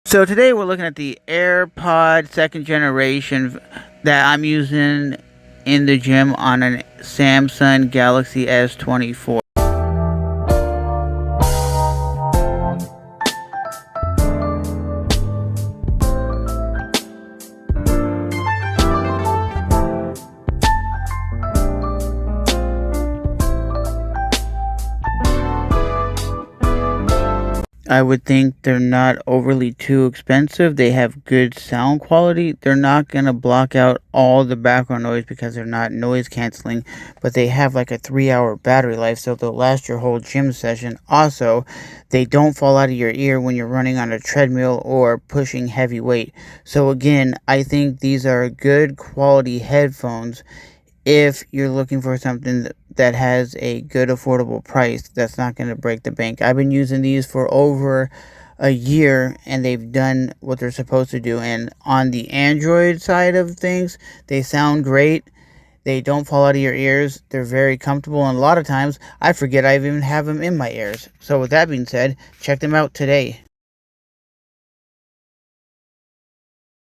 So today we're looking at the AirPod second generation that I'm using in the gym on a Samsung Galaxy S24. I would think they're not overly too expensive. They have good sound quality. They're not going to block out all the background noise because they're not noise canceling, but they have like a 3-hour battery life, so they'll last your whole gym session. Also, they don't fall out of your ear when you're running on a treadmill or pushing heavy weight. So again, I think these are good quality headphones if you're looking for something that has a good affordable price that's not going to break the bank. I've been using these for over a year and they've done what they're supposed to do. And on the Android side of things, they sound great. They don't fall out of your ears. They're very comfortable, and a lot of times I forget I even have them in my ears. So with that being said, check them out today.